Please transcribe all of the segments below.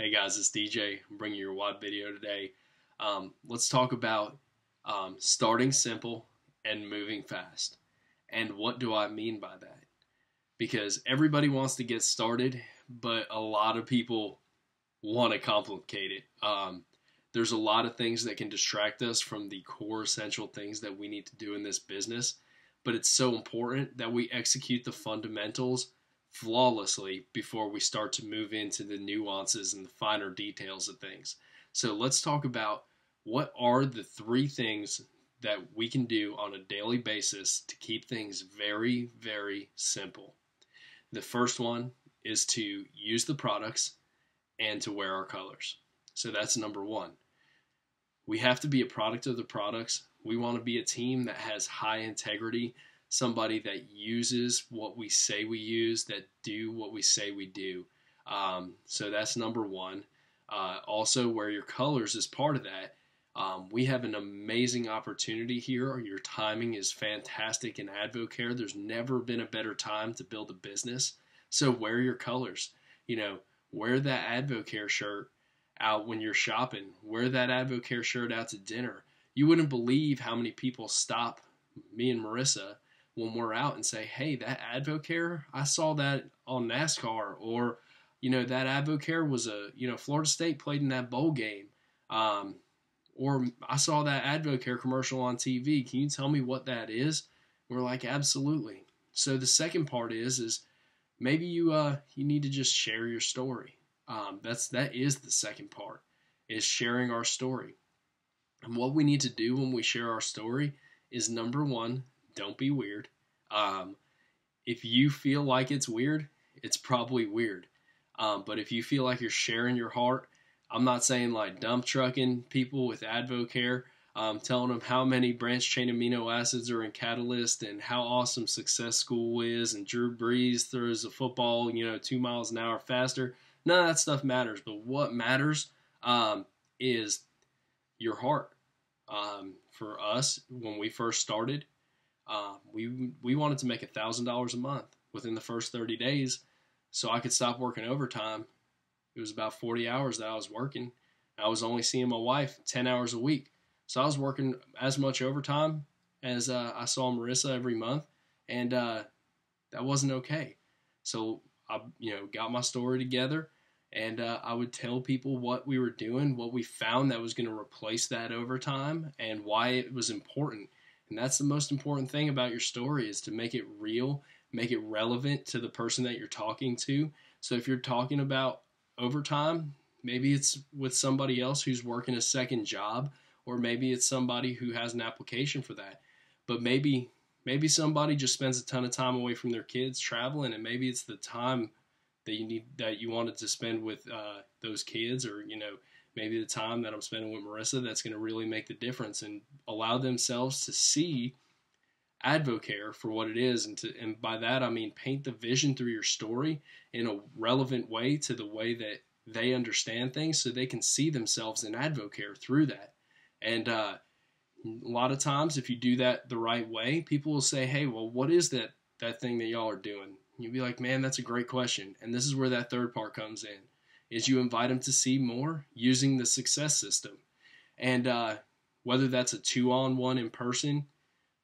Hey guys, it's DJ. I'm bringing you a WOD video today. Let's talk about starting simple and moving fast. And what do I mean by that? Because everybody wants to get started, but a lot of people want to complicate it. There's a lot of things that can distract us from the core essential things that we need to do in this business, but it's so important that we execute the fundamentals flawlessly before we start to move into the nuances and the finer details of things. So let's talk about what are the three things that we can do on a daily basis to keep things very, very simple. The first one is to use the products and to wear our colors. So that's number one. We have to be a product of the products. We want to be a team that has high integrity, somebody that uses what we say we use, that do what we say we do. So that's number one. Also, wear your colors is part of that. We have an amazing opportunity here. Your timing is fantastic in AdvoCare. There's never been a better time to build a business. So wear your colors. Wear that AdvoCare shirt out when you're shopping. Wear that AdvoCare shirt out to dinner. You wouldn't believe how many people stop me and Marissa when we're out and say, hey, that AdvoCare, I saw that on NASCAR, or, that AdvoCare was Florida State played in that bowl game. Or I saw that AdvoCare commercial on TV. Can you tell me what that is? We're like, absolutely. So the second part is maybe you need to just share your story. That is the second part, is sharing our story. And what we need to do when we share our story is, number one, don't be weird. If you feel like it's weird, it's probably weird. But if you feel like you're sharing your heart, I'm not saying like dump trucking people with AdvoCare, telling them how many branched chain amino acids are in Catalyst and how awesome Success School is and Drew Brees throws a football, 2 miles an hour faster. None of that stuff matters. But what matters is your heart. For us, when we first started, we wanted to make $1,000 a month within the first 30 days so I could stop working overtime. It was about 40 hours that I was working. I was only seeing my wife 10 hours a week. So I was working as much overtime as I saw Marissa every month, and that wasn't okay. So I got my story together, and I would tell people what we were doing, what we found that was going to replace that overtime, and why it was important. And that's the most important thing about your story, is to make it real, make it relevant to the person that you're talking to. So if you're talking about overtime, maybe it's with somebody else who's working a second job, or maybe it's somebody who has an application for that. But maybe somebody just spends a ton of time away from their kids traveling, and maybe it's the time that you wanted to spend with those kids, or maybe the time that I'm spending with Marissa that's going to really make the difference and allow themselves to see AdvoCare for what it is, and by that I mean paint the vision through your story in a relevant way to the way that they understand things, so they can see themselves in AdvoCare through that. And a lot of times, if you do that the right way, people will say, hey, well, what is that thing that y'all are doing? You'll be like, man, that's a great question. And this is where that third part comes in, is you invite them to see more using the success system. And whether that's a 2-on-1 in person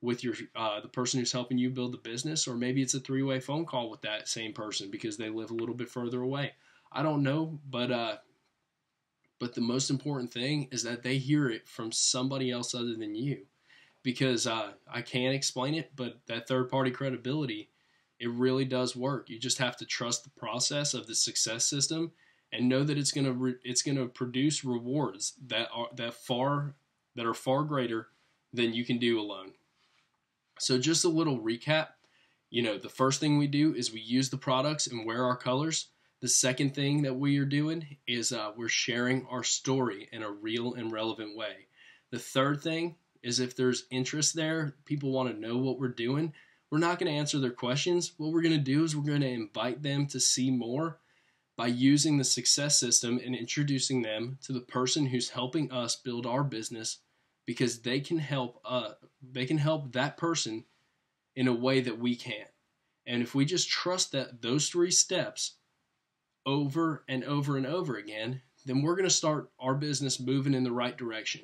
with your the person who's helping you build the business, or maybe it's a 3-way phone call with that same person because they live a little bit further away. I don't know, but the most important thing is that they hear it from somebody else other than you, because I can't explain it, but that third-party credibility, it really does work. You just have to trust the process of the success system and know that it's gonna produce rewards that are far greater than you can do alone. So just a little recap. The first thing we do is we use the products and wear our colors. The second thing that we are doing is we're sharing our story in a real and relevant way. The third thing is, if there's interest there, people want to know what we're doing, we're not going to answer their questions. What we're going to do is we're going to invite them to see more by using the success system and introducing them to the person who's helping us build our business, because they can help that person in a way that we can't. And if we just trust that those 3 steps, over and over and over again, then we're going to start our business moving in the right direction.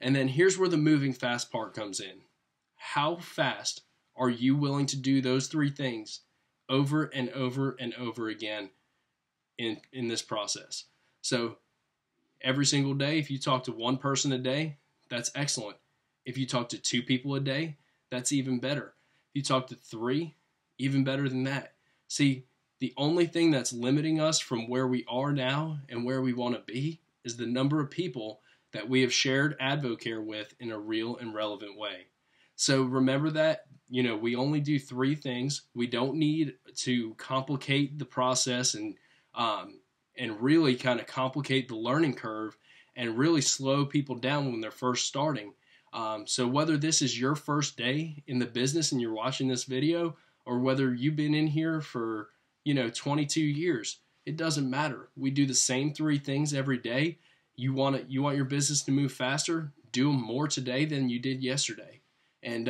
And then here's where the moving fast part comes in. How fast are you willing to do those 3 things over and over and over again in this process? So every single day, if you talk to 1 person a day, that's excellent. If you talk to 2 people a day, that's even better. If you talk to 3, even better than that. See, the only thing that's limiting us from where we are now and where we want to be is the number of people that we have shared Advocare with in a real and relevant way. So remember that, we only do 3 things. We don't need to complicate the process and really kind of complicate the learning curve and really slow people down when they're first starting. So whether this is your first day in the business and you're watching this video, or whether you've been in here for 22 years, it doesn't matter. We do the same 3 things every day. You want your business to move faster? Do them more today than you did yesterday, and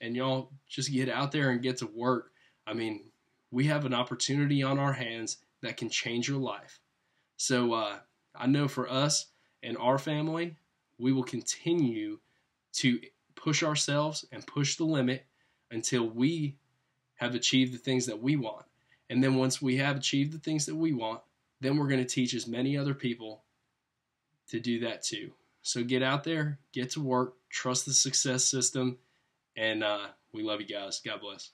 y'all just get out there and get to work. I mean, we have an opportunity on our hands that can change your life. So I know for us and our family, we will continue to push ourselves and push the limit until we have achieved the things that we want. And then once we have achieved the things that we want, then we're going to teach as many other people to do that too. So get out there, get to work, trust the success system, and we love you guys. God bless.